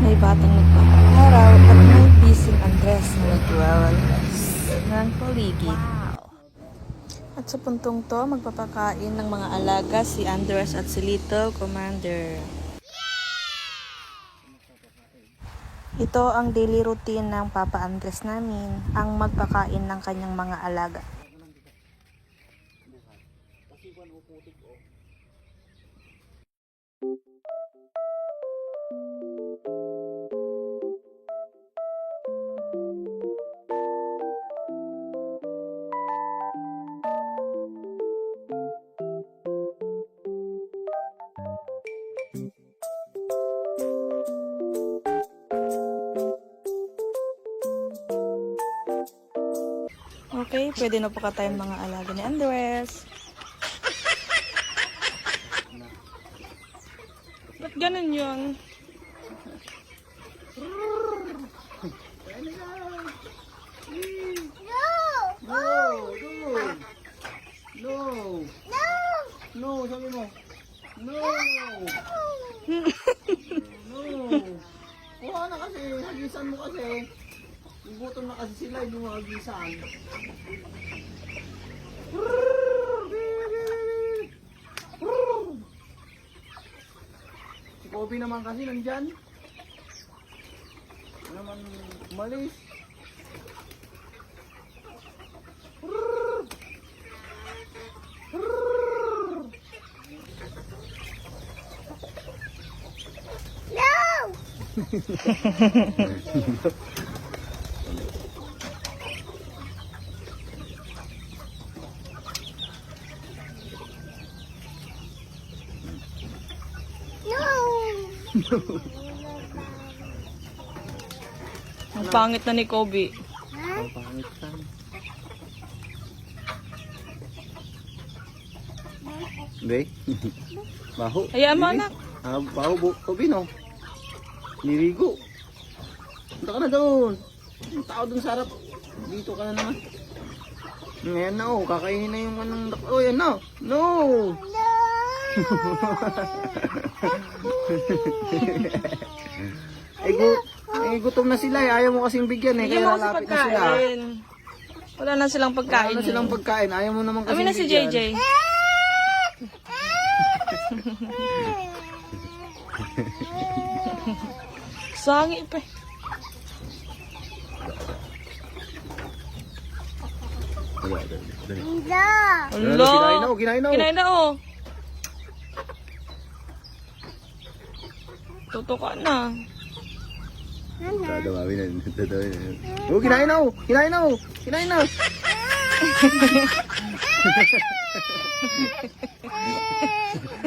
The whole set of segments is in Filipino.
may batang nagpaparaw at may bising Andres na nagwawalas ng paligid. At sa puntong to, magpapakain ng mga alaga si Andres at si Little Commander. Ito ang daily routine ng Papa Andres namin, ang magpakain ng kanyang mga alaga. Okay, pwede na po katayin mga alaga ni Andres. Ba't ganun yun? No, sabi mo. No. Kuha na kasi, hagisan mo kasi. Gugutom na kasi sila, hindi mo hagisan. Si Kobe naman kasi nandyan. Ano naman umalis. Ang pangit na ni Kobe. Pangitan. Hindi. Baho. Hayaan mo, anak. Baho, Kobe, no? Nirigo. Punta ka na doon. Yung tao doon sa harap. Dito ka na naman. Ngayon na, oh. Kakainin na yung anong... Oh, yan na. No! Gutom na sila eh. Ayaw mo kasing bigyan eh. Bigyan Kaya mo kasi lalapit na sila. pagkain. Wala na silang pagkain. Wala na silang pagkain. Ayaw mo naman kasing Amin na si bigyan. JJ. Sangi pa. Hello. Kinain na. Kinain na oh. Tutuka na. Dadawawin na. Oh, kinain na. Kinain na. Kinain na.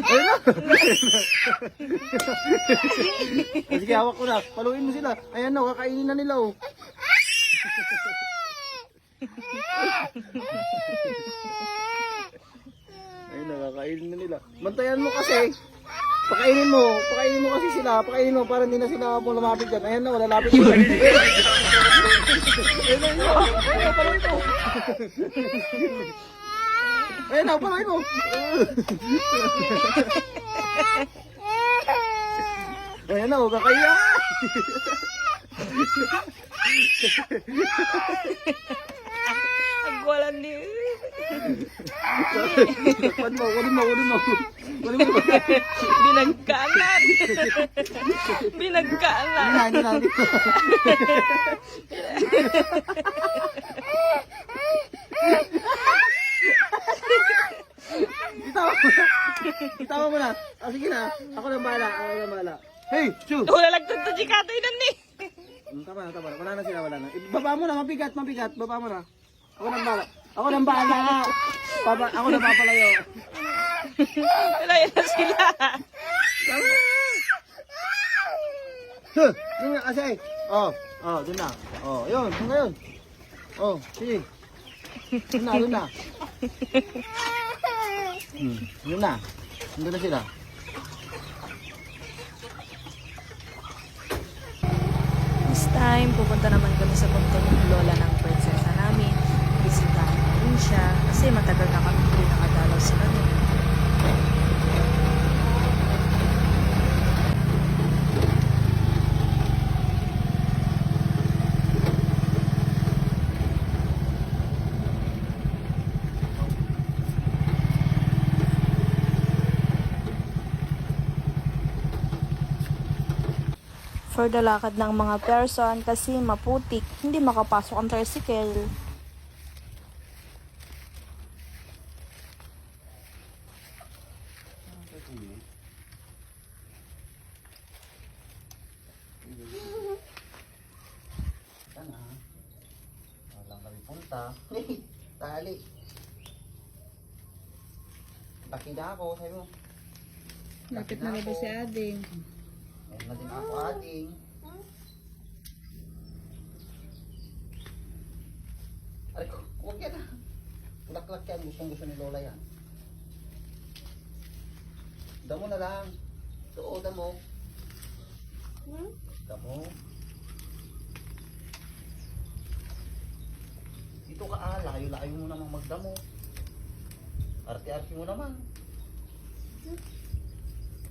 Ayun na. Sige, hawak ko na. Paluin mo sila. Ayan na, kakainin na nila oh. Ayun na, kakainin na nila. Bantayan mo kasi. Pakainin mo kasi sila. Pakainin mo para hindi na sila po lumapit dyan. Ayan na, wala lapit dyan. Ayun na, paluin mo. Ayun na, paluin mo. Ayan na, kakaya. Ang walan ni... Kunin mo. Binagkaanan. Binagkaanan. Hindi na. Itawa mo na. Sige na. Ako nang bahala. Hey, Chu! Wala lang ito jikatay na ni. Tama na. Wala na sila. Baba mo na. Mabigat. Baba mo na. Ako nang bahala. Ako nang papalayo. Wala yan na sila. Doon na kasi. Doon na. Yun. Doon na yun. Sige. Doon na. Doon na. Doon na sila. This time, pupunta naman kami sa punto ng lola ng prinsesa namin. Bisitahin namin siya kasi matagal na kami hindi nakadalaw sa kanya. for the lakad ng mga person kasi maputik, hindi makapasok ang tricycle. Sana. Walang kami punta. Tali. Laki na ako, sabi mo. Lapit na labas si Ading. Meron na din ako ating. Aray ko, huwag yan ah. Laklak yan, gustong-gusto ni Lola yan. Damo na lang. Oo, damo. Damo. Dito ka ah, layo-layo mo namang magdamo. Arte-arte mo naman.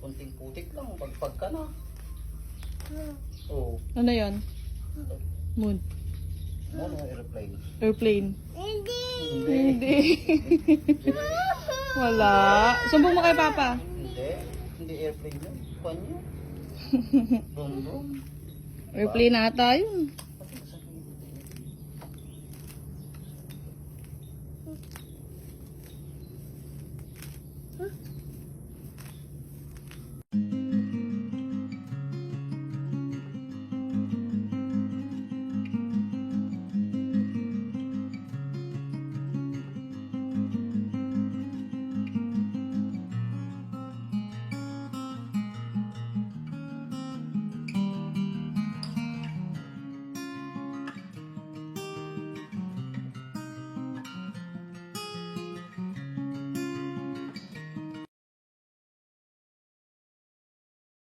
Kunting putik lang, pagpag ka na. Oo. Ano yon? Moon. Mono airplane. Airplane. Hindi. Hindi. Wala. Sumbong mo kay Papa. Hindi. Hindi airplane yun. Panyo. Brum brum. Airplane ata yun.